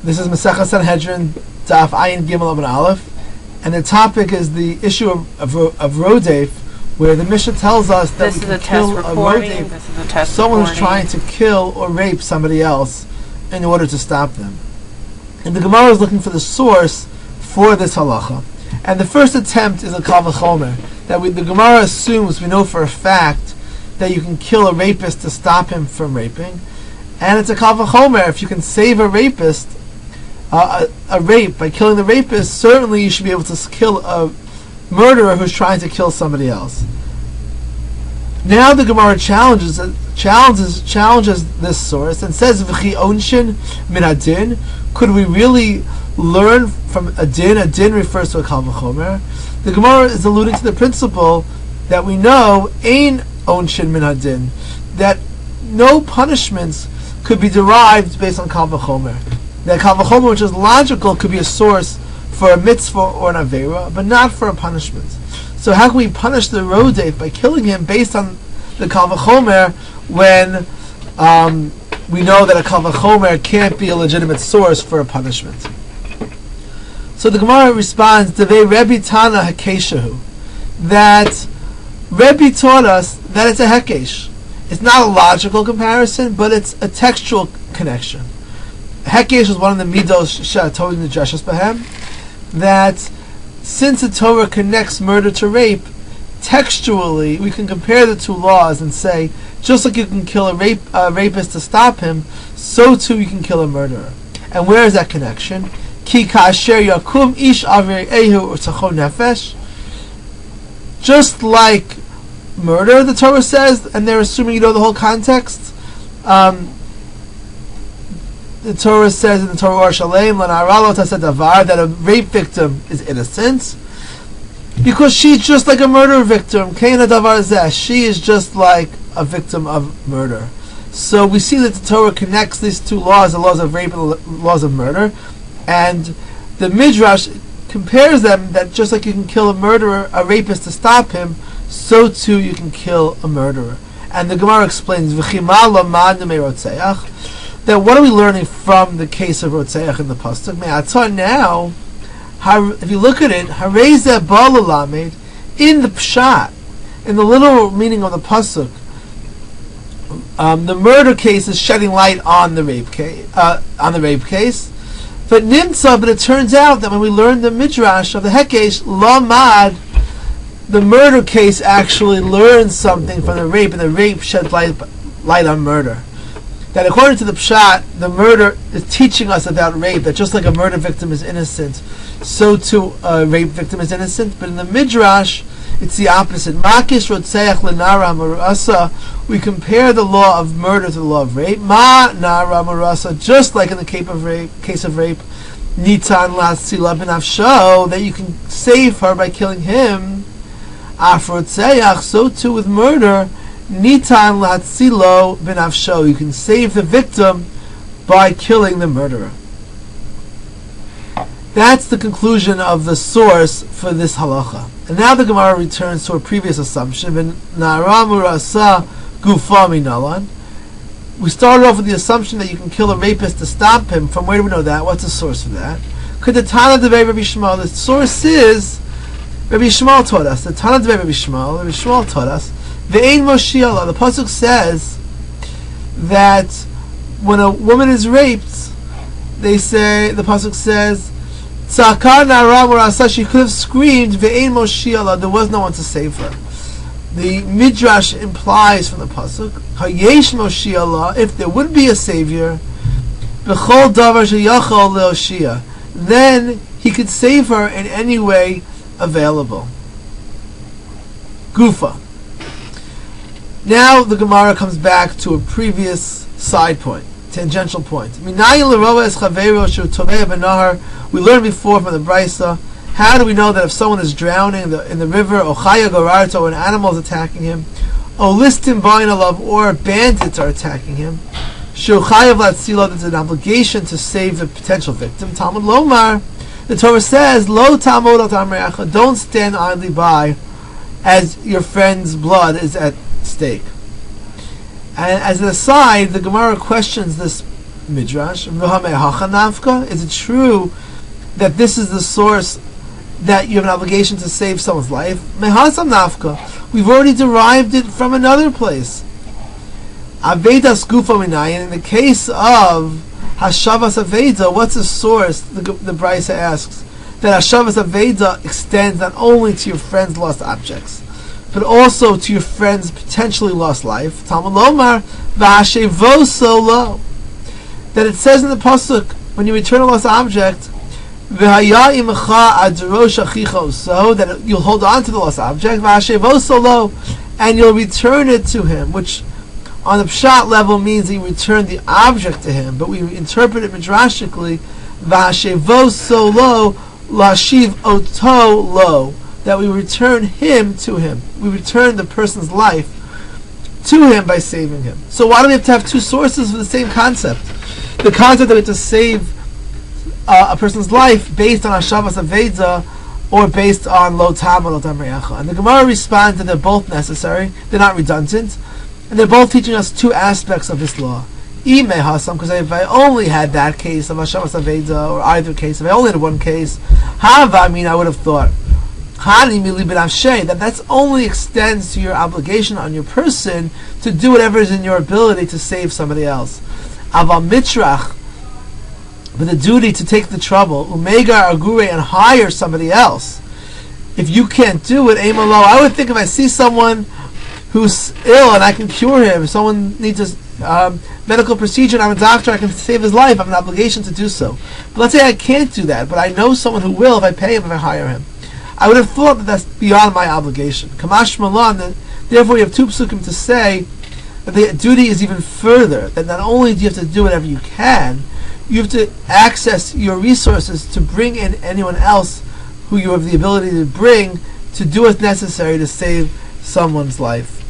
This is Masechah Sanhedrin, Daf Ayin Gimel Amud Aleph, and the topic is the issue of rodef, where the Mishnah tells us that we can kill a rodef, someone who's trying to kill or rape somebody else in order to stop them. And the Gemara is looking for the source for this halacha. And the first attempt is a kal v'chomer, that the Gemara assumes, we know for a fact, that you can kill a rapist to stop him from raping. And it's a kal v'chomer, if you can save a rapist, a rape, by killing the rapist, certainly you should be able to kill a murderer who's trying to kill somebody else. Now the Gemara challenges this source and says, V'chi Onshin min hadin, could we really learn from a din? A din refers to a kal v'chomer. The Gemara is alluding to the principle that we know, ein onshin min hadin, that no punishments could be derived based on kal v'chomer. That kal v'chomer, which is logical, could be a source for a mitzvah or an avera, but not for a punishment. So how can we punish the rodef by killing him based on the kal v'chomer when we know that a kal v'chomer can't be a legitimate source for a punishment? So the Gemara responds, Devei Rebbe Tana Hekeshahu, that Rebbe taught us that it's a hekesh. It's not a logical comparison, but it's a textual connection. Hekesh is one of the midos she'atorin nidreshes behem, that since the Torah connects murder to rape, textually we can compare the two laws and say, just like you can kill a rapist to stop him, so too you can kill a murderer. And where is that connection? Ki kasher yakum ish aver ehu u'tachon nefesh. Just like murder, the Torah says, and they're assuming you know the whole context. The Torah says in the Torah Or Shalem, that a rape victim is innocent because she's just like a murder victim. She is just like a victim of murder. So we see that the Torah connects these two laws, the laws of rape and the laws of murder, and the Midrash compares them, that just like you can kill a murderer, a rapist to stop him, so too you can kill a murderer. And the Gemara explains, that what are we learning from the case of Rotzeach in the pasuk? Now, if you look at it, Harezeh Ba'alamed, in the pshat, in the literal meaning of the pasuk, the murder case is shedding light on the rape case. But it turns out that when we learn the midrash of the hekesh, Lamad, the murder case actually learns something from the rape, and the rape sheds light on murder. That according to the pshat, the murder is teaching us about rape, that just like a murder victim is innocent, so too a rape victim is innocent. But in the midrash, it's the opposite. Makish rotzeach lenara marasa. We compare the law of murder to the law of rape. Ma nara marasa, just like in the case of rape, nitan latzila b'nafsho, that you can save her by killing him. Af rotzeach, so too with murder, nitan latzilo b'nafsho, you can save the victim by killing the murderer. That's the conclusion of the source for this halacha. And now the Gemara returns to a previous assumption. Gufo minalan. We started off with the assumption that you can kill a rapist to stop him. From where do we know that? What's the source for that? Could the Tana Devei Rabbi Shmuel? The source is Rabbi Shmuel taught us. The Tana Devei Rabbi Shmuel taught us. Ve'ein Moshiach. The pasuk says that when a woman is raped, the pasuk says, she could have screamed, Ve'ein Moshiach, there was no one to save her. The midrash implies from the pasuk, Hayesh Moshiach, if there would be a savior, B'chol davar sheyachol leoshia, then he could save her in any way available. Gufo. Now the Gemara comes back to a previous side point, tangential point. We learned before from the Brisa, how do we know that if someone is drowning in the river, or an animal is attacking him, or bandits are attacking him, there's an obligation to save the potential victim. Talmud Lomar, the Torah says, Lo tamod al tamreacha, don't stand idly by as your friend's blood is at stake. And as an aside, the Gemara questions this midrash. Is it true that this is the source that you have an obligation to save someone's life? Mehasam nafka. We've already derived it from another place. Avedas gufo minayin. In the case of Hashavas Aveda, what's the source? The Brisa asks that Hashavas Aveda extends not only to your friend's lost objects, but also to your friend's potentially lost life. Talmud Lomar v'hashevo solo. That it says in the pasuk, when you return a lost object, v'haya imecha adrosh achicho, so that you'll hold on to the lost object, v'hashevo solo, and you'll return it to him, which on the pshat level means that you return the object to him, but we interpret it midrashically, v'hashevo solo lashiv oto lo, that we return him to him. We return the person's life to him by saving him. So why do we have to have two sources for the same concept? The concept that we have to save a person's life based on Hashavas Aveda or based on Lo Tam or Lo Tam Reyacha. And the Gemara responds that they're both necessary, they're not redundant, and they're both teaching us two aspects of this law. Because if I only had that case of Hashavas Aveda, or either case, if I only had one case, I would have thought that only extends to your obligation on your person to do whatever is in your ability to save somebody else. Aval mitrach, but the duty to take the trouble, umegar agure, and hire somebody else. If you can't do it, aim low. I would think if I see someone who's ill and I can cure him, if someone needs a medical procedure and I'm a doctor, I can save his life, I have an obligation to do so. But let's say I can't do that, but I know someone who will if I pay him, if I hire him. I would have thought that that's beyond my obligation. Kamash Malan, therefore you have two psukim to say that the duty is even further, that not only do you have to do whatever you can, you have to access your resources to bring in anyone else who you have the ability to bring to do what's necessary to save someone's life.